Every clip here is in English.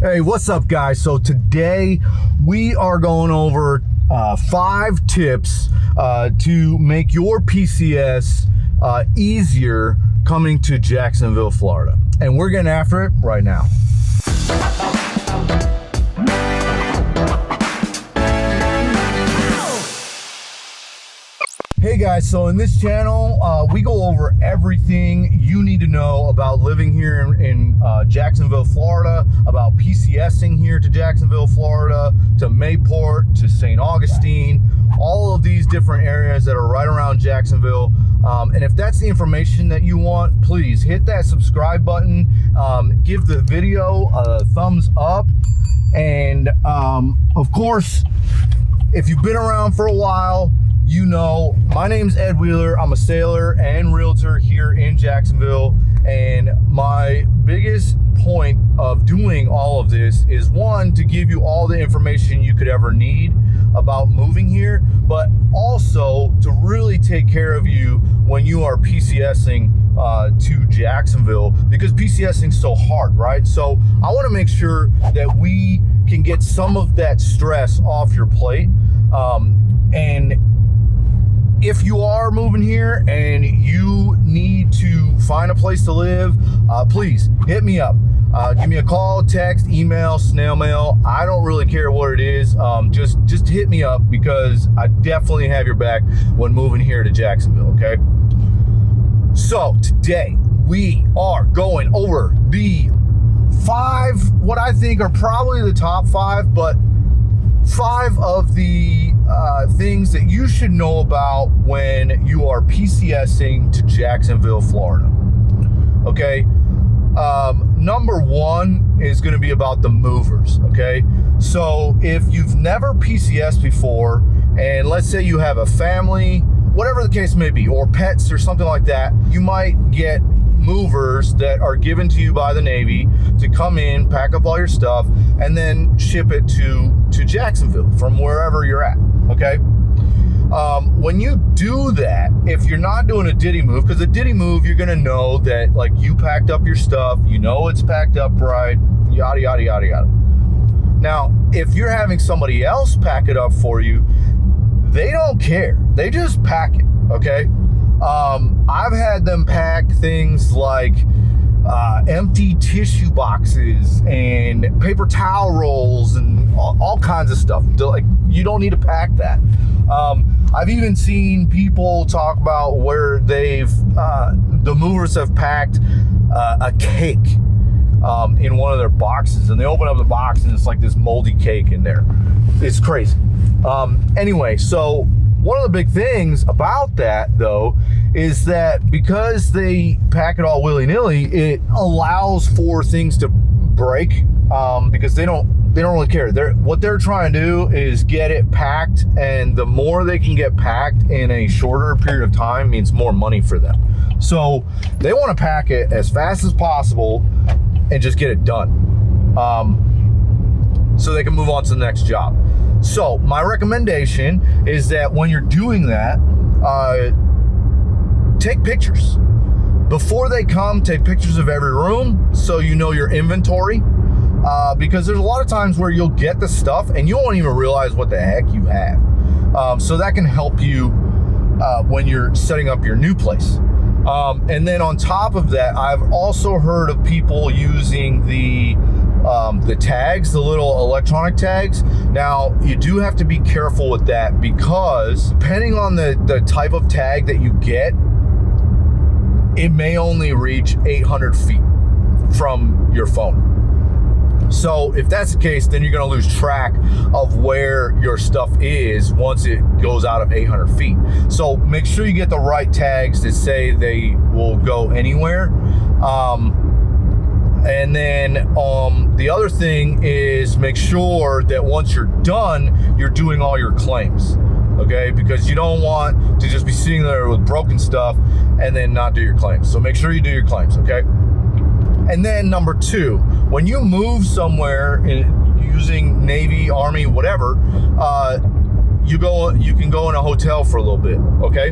Hey, what's up, guys? So today we are going over 5 tips to make your PCS easier coming to Jacksonville, Florida. And we're getting after it right now. Hey guys, so in this channel, we go over everything you need to know about living here in Jacksonville, Florida, about PCSing here to Jacksonville, Florida, to Mayport, to St. Augustine, all of these different areas that are right around Jacksonville. And if that's the information that you want, please hit that subscribe button, give the video a thumbs up, and of course, if you've been around for a while, you know, my name's Ed Wheeler. I'm a sailor and realtor here in Jacksonville. And my biggest point of doing all of this is, one, to give you all the information you could ever need about moving here, but also to really take care of you when you are PCSing to Jacksonville, because PCSing is so hard, right? So I want to make sure that we can get some of that stress off your plate. And if you are moving here and you need to find a place to live, please hit me up. Give me a call, text, email, snail mail. I don't really care what it is. Just hit me up, because I definitely have your back when moving here to Jacksonville, okay? So today we are going over the 5, what I think are probably the top 5, but 5 of the things that you should know about when you are PCSing to Jacksonville, Florida. Okay. Number 1 is going to be about the movers. Okay. So if you've never PCSed before, and let's say you have a family, whatever the case may be, or pets or something like that, you might get movers that are given to you by the Navy to come in, pack up all your stuff, and then ship it to Jacksonville from wherever you're at, okay? When you do that, if you're not doing a ditty move, because a ditty move, you're gonna know that, like, you packed up your stuff, you know it's packed up right, yada, yada, yada, yada. Now, if you're having somebody else pack it up for you, they don't care. They just pack it, okay? I've had them pack things like empty tissue boxes and paper towel rolls and all kinds of stuff. Like, you don't need to pack that. I've even seen people talk about where the movers have packed a cake in one of their boxes, and they open up the box and it's like this moldy cake in there. It's crazy. Anyway, so one of the big things about that, though, is that because they pack it all willy-nilly, it allows for things to break, because they don't really care. What they're trying to do is get it packed, and the more they can get packed in a shorter period of time means more money for them. So they want to pack it as fast as possible and just get it done, so they can move on to the next job. So my recommendation is that when you're doing that, take pictures. Before they come, take pictures of every room so you know your inventory, because there's a lot of times where you'll get the stuff and you won't even realize what the heck you have. So that can help you when you're setting up your new place. And then on top of that, I've also heard of people using the tags, the little electronic tags. Now, you do have to be careful with that, because depending on the type of tag that you get, it may only reach 800 feet from your phone. So if that's the case, then you're going to lose track of where your stuff is once it goes out of 800 feet. So make sure you get the right tags that say they will go anywhere. And then the other thing is, make sure that once you're done, you're doing all your claims, okay? Because you don't want to just be sitting there with broken stuff and then not do your claims. So make sure you do your claims, okay? And then number 2, when you move somewhere using Navy, Army, whatever, you can go in a hotel for a little bit, okay?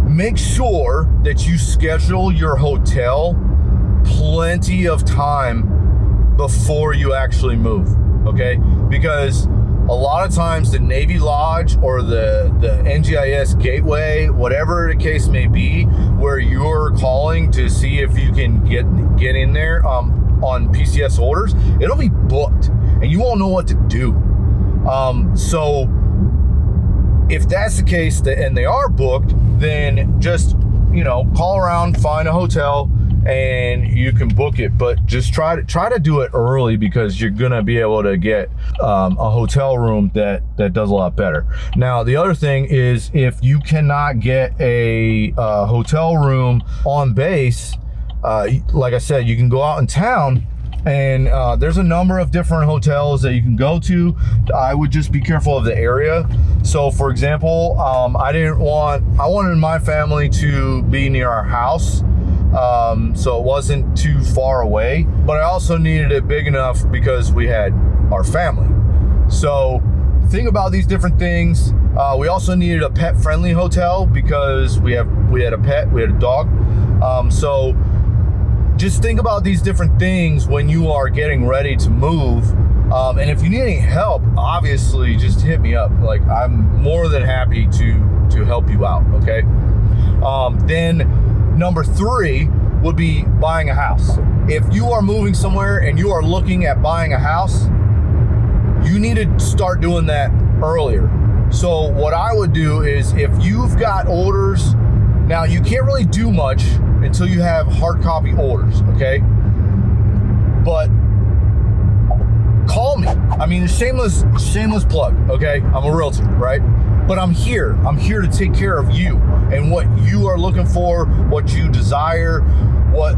Make sure that you schedule your hotel plenty of time before you actually move, okay? Because a lot of times the Navy Lodge or the NGIS Gateway, whatever the case may be, where you're calling to see if you can get in there on PCS orders, it'll be booked and you won't know what to do. So if that's the case and they are booked, then just, you know, call around, find a hotel, and you can book it. But just try to do it early, because you're gonna be able to get a hotel room that does a lot better. Now, the other thing is, if you cannot get a hotel room on base, like I said, you can go out in town, and there's a number of different hotels that you can go to. I would just be careful of the area. So for example, I wanted my family to be near our house, so it wasn't too far away, but I also needed it big enough because we had our family. So think about these different things. We also needed a pet friendly hotel because we had a pet, we had a dog. So just think about these different things when you are getting ready to move. And if you need any help, obviously just hit me up. Like, I'm more than happy to help you out, okay? Then number 3 would be buying a house. If you are moving somewhere and you are looking at buying a house, you need to start doing that earlier. So what I would do is, if you've got orders, now you can't really do much until you have hard copy orders, okay? But call me. I mean, shameless plug, okay? I'm a realtor, right? But I'm here to take care of you and what you are looking for, what you desire, what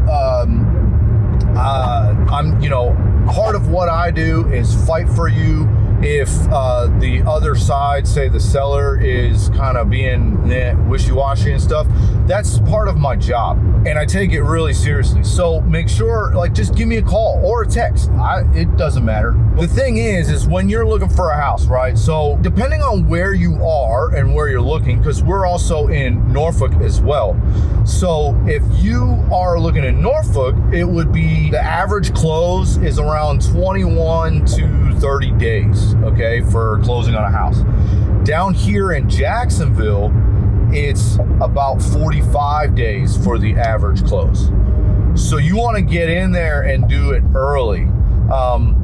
I'm, you know, part of what I do is fight for you. If the other side, say the seller, is kind of being wishy-washy and stuff, that's part of my job, and I take it really seriously. So make sure, like, just give me a call or a text. It doesn't matter. The thing is when you're looking for a house, right? So depending on where you are and where you're looking, because we're also in Norfolk as well. So if you are looking in Norfolk, it would be, the average close is around 21 to 30 days, okay, for closing on a house. Down here in Jacksonville, it's about 45 days for the average close. So you want to get in there and do it early.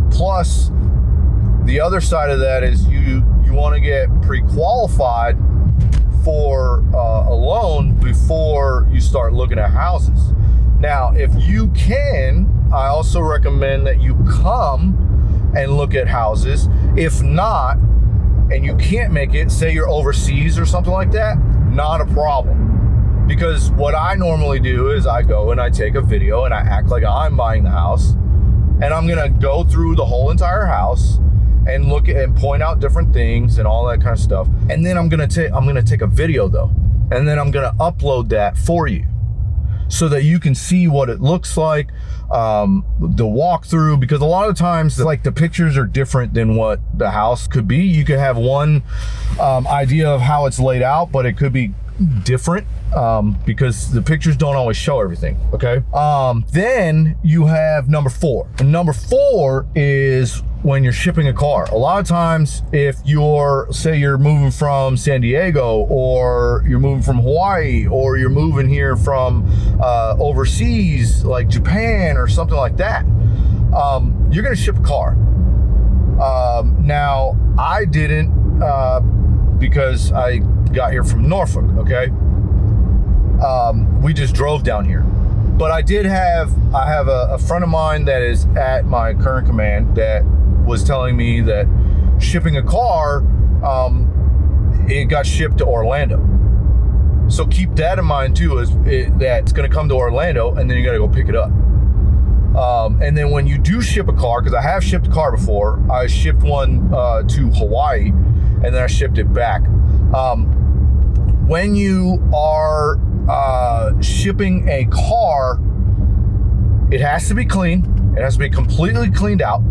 Plus, the other side of that is you want to get pre-qualified for a loan before you start looking at houses. Now, if you can, I also recommend that you come and look at houses. If not, and you can't make it, say you're overseas or something like that, not a problem. Because what I normally do is I go and I take a video and I act like I'm buying the house, and I'm gonna go through the whole entire house and look at and point out different things and all that kind of stuff. And then I'm gonna take a video though, and then I'm gonna upload that for you, so that you can see what it looks like, the walkthrough, because a lot of times, like, the pictures are different than what the house could be. You could have one idea of how it's laid out, but it could be different because the pictures don't always show everything, okay? Then you have number 4. And number 4 is when you're shipping a car. A lot of times, if say you're moving from San Diego, or you're moving from Hawaii, or you're moving here from overseas, like Japan or something like that, you're gonna ship a car. Now, I didn't because I got here from Norfolk, okay? We just drove down here. But I have a friend of mine that is at my current command that was telling me that shipping a car, it got shipped to Orlando. So keep that in mind too, that it's gonna come to Orlando, and then you gotta go pick it up. And then when you do ship a car, because I have shipped a car before, I shipped one to Hawaii, and then I shipped it back. When you are shipping a car, it has to be clean. It has to be completely cleaned out.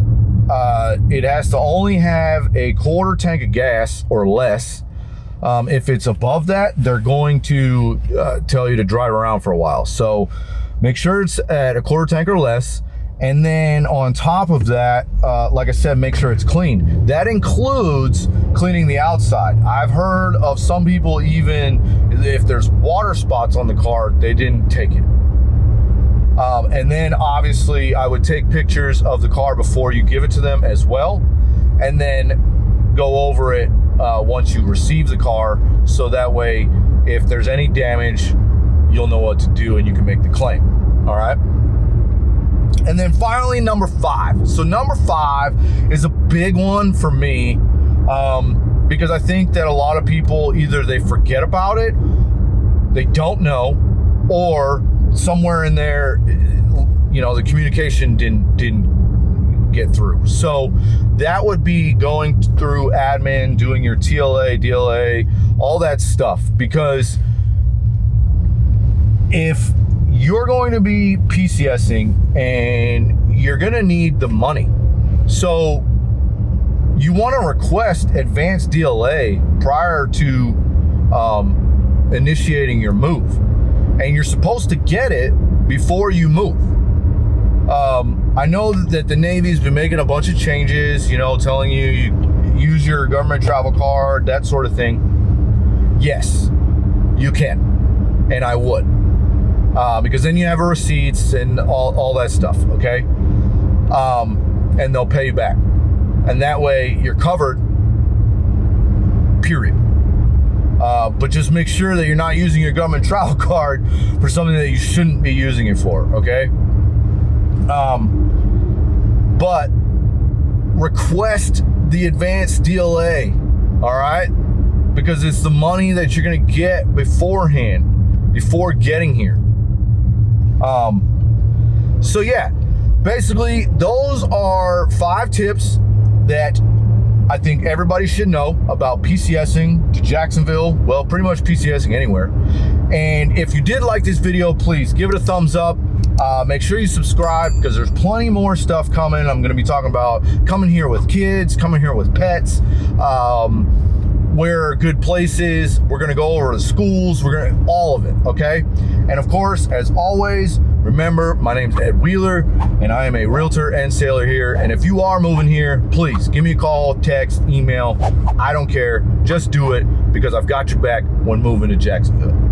It has to only have a quarter tank of gas or less. If it's above that, they're going to tell you to drive around for a while. So make sure it's at a quarter tank or less. And then on top of that, like I said, make sure it's clean. That includes cleaning the outside. I've heard of some people, even if there's water spots on the car, they didn't take it. And then obviously I would take pictures of the car before you give it to them as well. And then go over it once you receive the car. So that way, if there's any damage, you'll know what to do and you can make the claim. All right. And then finally, number 5. So number 5 is a big one for me, because I think that a lot of people, either they forget about it, they don't know, or somewhere in there, you know, the communication didn't get through. So that would be going through admin, doing your TLA, DLA, all that stuff. Because if you're going to be PCSing and you're going to need the money, so you want to request advanced DLA prior to initiating your move, and you're supposed to get it before you move. I know that the Navy's been making a bunch of changes, you know, telling you use your government travel card, that sort of thing. Yes, you can, and I would. Because then you have receipts and all that stuff, okay? And they'll pay you back. And that way you're covered, period. But just make sure that you're not using your government travel card for something that you shouldn't be using it for, okay? But request the advanced DLA, all right? Because it's the money that you're gonna get beforehand, before getting here. So yeah, basically those are 5 tips that I think everybody should know about PCSing to Jacksonville. Well, pretty much PCSing anywhere. And if you did like this video, please give it a thumbs up. Make sure you subscribe, because there's plenty more stuff coming. I'm going to be talking about coming here with kids, coming here with pets, where are good places. We're going to go over the schools. We're going to all of it, okay? And of course, as always, remember, my name's Ed Wheeler, and I am a realtor and sailor here. And if you are moving here, please give me a call, text, email. I don't care. Just do it, because I've got your back when moving to Jacksonville.